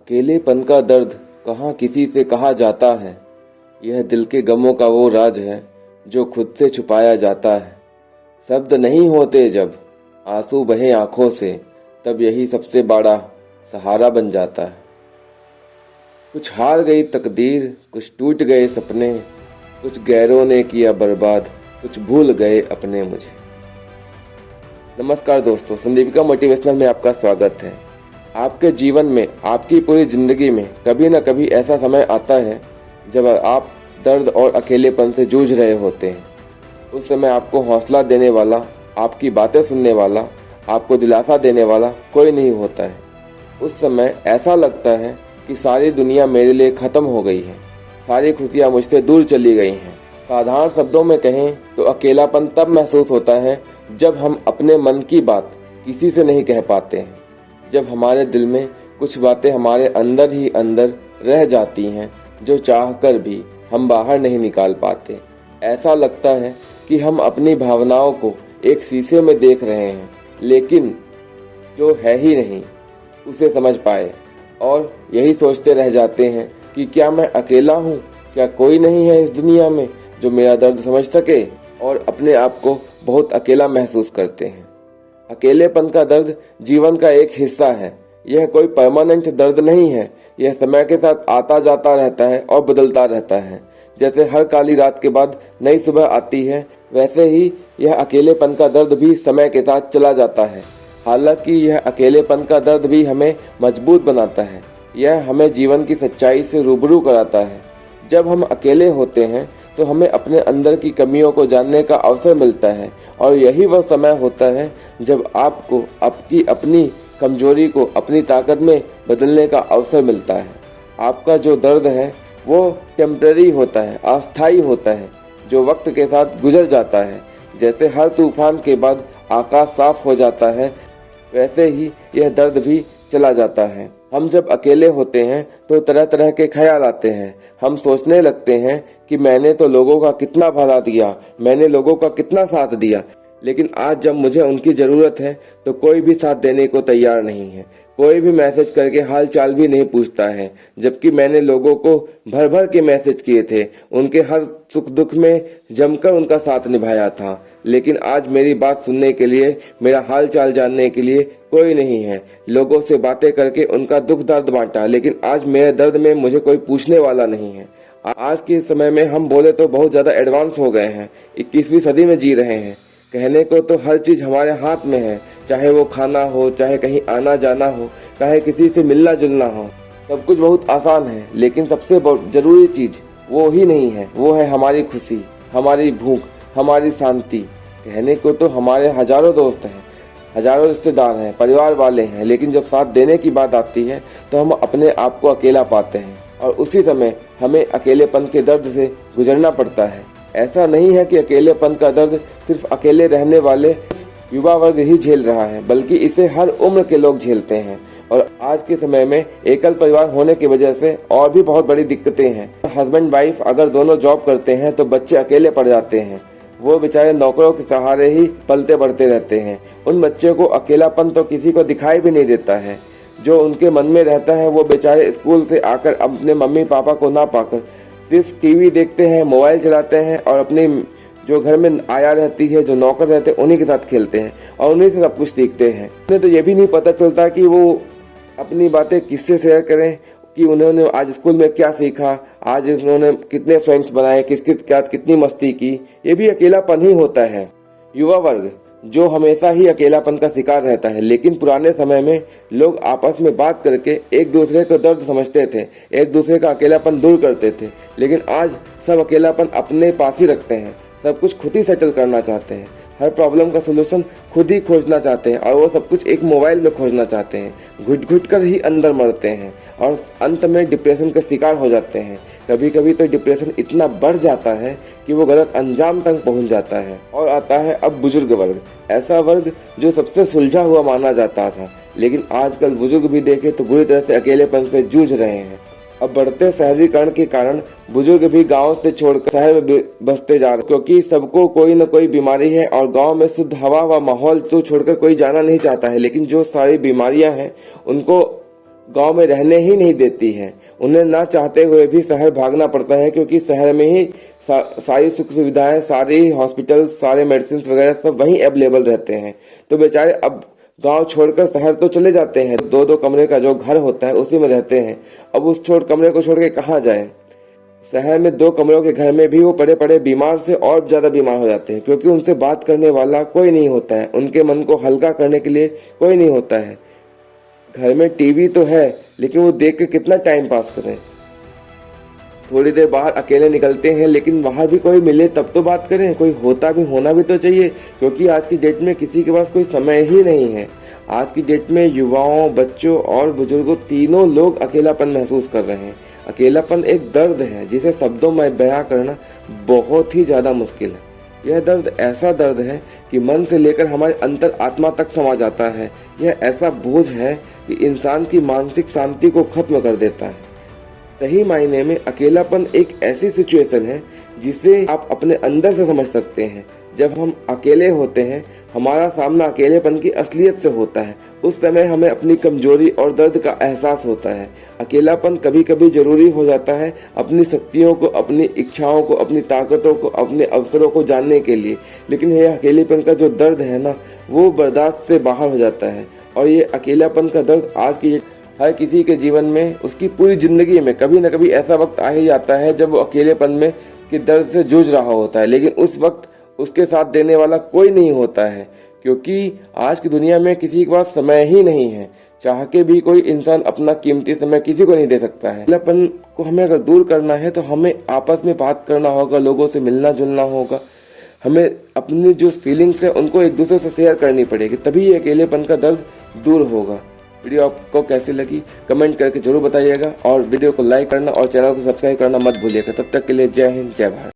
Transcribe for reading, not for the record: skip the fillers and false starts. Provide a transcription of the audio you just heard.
अकेलेपन का दर्द कहाँ किसी से कहा जाता है। यह दिल के गमों का वो राज है जो खुद से छुपाया जाता है। शब्द नहीं होते जब आंसू बहे आंखों से, तब यही सबसे बड़ा सहारा बन जाता है। कुछ हार गई तकदीर, कुछ टूट गए सपने, कुछ गैरों ने किया बर्बाद, कुछ भूल गए अपने मुझे। नमस्कार दोस्तों, संदीपिका मोटिवेशनल में आपका स्वागत है। आपके जीवन में, आपकी पूरी जिंदगी में कभी न कभी ऐसा समय आता है जब आप दर्द और अकेलेपन से जूझ रहे होते हैं। उस समय आपको हौसला देने वाला, आपकी बातें सुनने वाला, आपको दिलासा देने वाला कोई नहीं होता है। उस समय ऐसा लगता है कि सारी दुनिया मेरे लिए ख़त्म हो गई है, सारी खुशियाँ मुझसे दूर चली गई हैं। साधारण शब्दों में कहें तो अकेलापन तब महसूस होता है जब हम अपने मन की बात किसी से नहीं कह पाते हैं, जब हमारे दिल में कुछ बातें हमारे अंदर ही अंदर रह जाती हैं जो चाहकर भी हम बाहर नहीं निकाल पाते। ऐसा लगता है कि हम अपनी भावनाओं को एक शीशे में देख रहे हैं, लेकिन जो है ही नहीं उसे समझ पाए, और यही सोचते रह जाते हैं कि क्या मैं अकेला हूँ, क्या कोई नहीं है इस दुनिया में जो मेरा दर्द समझ सके, और अपने आप को बहुत अकेला महसूस करते हैं। अकेलेपन का दर्द जीवन का एक हिस्सा है। यह कोई परमानेंट दर्द नहीं है। यह समय के साथ आता जाता रहता है और बदलता रहता है। जैसे हर काली रात के बाद नई सुबह आती है, वैसे ही यह अकेलेपन का दर्द भी समय के साथ चला जाता है। हालांकि यह अकेलेपन का दर्द भी हमें मजबूत बनाता है। यह हमें जीवन की सच्चाई से रूबरू कराता है। जब हम अकेले होते हैं तो हमें अपने अंदर की कमियों को जानने का अवसर मिलता है, और यही वह समय होता है जब आपको आपकी अपनी कमजोरी को अपनी ताकत में बदलने का अवसर मिलता है। आपका जो दर्द है वो टेम्पररी होता है, अस्थायी होता है, जो वक्त के साथ गुजर जाता है। जैसे हर तूफान के बाद आकाश साफ हो जाता है, वैसे ही यह दर्द भी चला जाता है। हम जब अकेले होते हैं तो तरह तरह के ख्याल आते हैं। हम सोचने लगते हैं कि मैंने तो लोगों का कितना भला दिया, मैंने लोगों का कितना साथ दिया, लेकिन आज जब मुझे उनकी ज़रूरत है तो कोई भी साथ देने को तैयार नहीं है। कोई भी मैसेज करके हाल चाल भी नहीं पूछता है, जबकि मैंने लोगों को भर भर के मैसेज किए थे, उनके हर सुख दुख में जमकर उनका साथ निभाया था। लेकिन आज मेरी बात सुनने के लिए, मेरा हाल चाल जानने के लिए कोई नहीं है। लोगों से बातें करके उनका दुख दर्द बांटा, लेकिन आज मेरे दर्द में मुझे कोई पूछने वाला नहीं है। आज के समय में हम बोले तो बहुत ज़्यादा एडवांस हो गए हैं, 21वीं सदी में जी रहे हैं। कहने को तो हर चीज़ हमारे हाथ में है, चाहे वो खाना हो, चाहे कहीं आना जाना हो, चाहे किसी से मिलना जुलना हो, सब कुछ बहुत आसान है। लेकिन सबसे जरूरी चीज़ वो ही नहीं है, वो है हमारी खुशी, हमारी भूख, हमारी शांति। कहने को तो हमारे हजारों दोस्त हैं, हजारों रिश्तेदार हैं, परिवार वाले हैं, लेकिन जब साथ देने की बात आती है तो हम अपने आप को अकेला पाते हैं, और उसी समय हमें अकेलेपन के दर्द से गुजरना पड़ता है। ऐसा नहीं है कि अकेलेपन का दर्द सिर्फ अकेले रहने वाले युवा वर्ग ही झेल रहा है, बल्कि इसे हर उम्र के लोग झेलते हैं। और आज के समय में एकल परिवार होने की वजह से और भी बहुत बड़ी दिक्कतें हैं। हस्बैंड वाइफ अगर दोनों जॉब करते हैं तो बच्चे अकेले पड़ जाते हैं। वो बेचारे नौकरों के सहारे ही पलते बढ़ते रहते हैं। उन बच्चों को अकेलापन तो किसी को दिखाई भी नहीं देता है। जो उनके मन में रहता है वो बेचारे स्कूल से आकर अपने मम्मी पापा को ना पाकर सिर्फ टीवी देखते हैं, मोबाइल चलाते हैं, और अपनी जो घर में आया रहती है, जो नौकर रहते हैं, उन्हीं के साथ खेलते हैं और उन्हीं से सब कुछ सीखते हैं। उन्हें तो ये भी नहीं पता चलता कि वो अपनी बातें किससे शेयर करें, कि उन्होंने आज स्कूल में क्या सीखा, आज उन्होंने कितने फ्रेंड्स बनाए, किसके साथ कितनी मस्ती की। ये भी अकेलापन ही होता है। युवा वर्ग जो हमेशा ही अकेलापन का शिकार रहता है, लेकिन पुराने समय में लोग आपस में बात करके एक दूसरे का दर्द समझते थे, एक दूसरे का अकेलापन दूर करते थे। लेकिन आज सब अकेलापन अपने पास ही रखते हैं, सब कुछ खुद ही सेटल करना चाहते हैं, हर प्रॉब्लम का सोल्यूशन खुद ही खोजना चाहते हैं, और वो सब कुछ एक मोबाइल में खोजना चाहते हैं। घुट घुट कर ही अंदर मरते हैं और अंत में डिप्रेशन का शिकार हो जाते हैं। कभी कभी तो डिप्रेशन इतना बढ़ जाता है कि वो गलत अंजाम तक पहुंच जाता है। और आता है अब बुजुर्ग वर्ग, ऐसा वर्ग जो सबसे सुलझा हुआ माना जाता था, लेकिन आजकल बुजुर्ग भी देखे तो बुरी तरह से अकेलेपन से जूझ रहे हैं। अब बढ़ते शहरीकरण के कारण बुजुर्ग भी गांव से छोड़कर शहर में बसते जा रहे, क्योंकि सबको कोई न कोई बीमारी है, और गांव में शुद्ध हवा व माहौल तो छोड़कर कोई जाना नहीं चाहता है। लेकिन जो सारी बीमारियां हैं उनको गांव में रहने ही नहीं देती है। उन्हें ना चाहते हुए भी शहर भागना पड़ता है, क्योंकि शहर में ही सारी सुख सुविधाएं, सारे हॉस्पिटल, सारे मेडिसिन वगैरह सब वहीं अवेलेबल रहते हैं। तो बेचारे अब गांव छोड़कर शहर तो चले जाते हैं, दो दो कमरे का जो घर होता है उसी में रहते हैं। अब उस कमरे को छोड़ के कहाँ जाए। शहर में 2 कमरों के घर में भी वो पड़े पड़े बीमार से और ज्यादा बीमार हो जाते हैं, क्योंकि उनसे बात करने वाला कोई नहीं होता है, उनके मन को हल्का करने के लिए कोई नहीं होता है। घर में टीवी तो है, लेकिन वो देख के कितना टाइम पास करें। थोड़ी देर बाहर अकेले निकलते हैं, लेकिन बाहर भी कोई मिले तब तो बात करें, कोई होना भी तो चाहिए, क्योंकि आज की डेट में किसी के पास कोई समय ही नहीं है। आज की डेट में युवाओं, बच्चों और बुजुर्गों तीनों लोग अकेलापन महसूस कर रहे हैं। अकेलापन एक दर्द है जिसे शब्दों में बयां करना बहुत ही ज्यादा मुश्किल है। यह दर्द ऐसा दर्द है कि मन से लेकर हमारे अंतर आत्मा तक समा जाता है। यह ऐसा बोझ है कि इंसान की मानसिक शांति को खत्म कर देता है। सही मायने में अकेलापन एक ऐसी सिचुएशन है जिसे आप अपने अंदर से समझ सकते हैं। जब हम अकेले होते हैं, हमारा सामना अकेलेपन की असलियत से होता है। उस समय हमें अपनी कमजोरी और दर्द का एहसास होता है। अकेलापन कभी कभी जरूरी हो जाता है अपनी शक्तियों को, अपनी इच्छाओं को, अपनी ताकतों को, अपने अवसरों को जानने के लिए। लेकिन यह अकेलेपन का जो दर्द है ना, वो बर्दाश्त से बाहर हो जाता है। और ये अकेलापन का दर्द आज की हर किसी के जीवन में, उसकी पूरी जिंदगी में कभी न कभी ऐसा वक्त आ ही जाता है जब वो अकेलेपन में के दर्द से जूझ रहा होता है। लेकिन उस वक्त उसके साथ देने वाला कोई नहीं होता है, क्योंकि आज की दुनिया में किसी के पास समय ही नहीं है। चाह के भी कोई इंसान अपना कीमती समय किसी को नहीं दे सकता है। अकेलापन को हमें अगर दूर करना है तो हमें आपस में बात करना होगा, लोगों से मिलना जुलना होगा। हमें अपनी जो फीलिंग्स है उनको एक दूसरे से शेयर करनी पड़ेगी, तभी ये अकेलेपन का दर्द दूर होगा। वीडियो आपको कैसी लगी कमेंट करके जरूर बताइएगा, और वीडियो को लाइक करना और चैनल को सब्सक्राइब करना मत भूलिएगा। तब तक के लिए जय हिंद, जय भारत।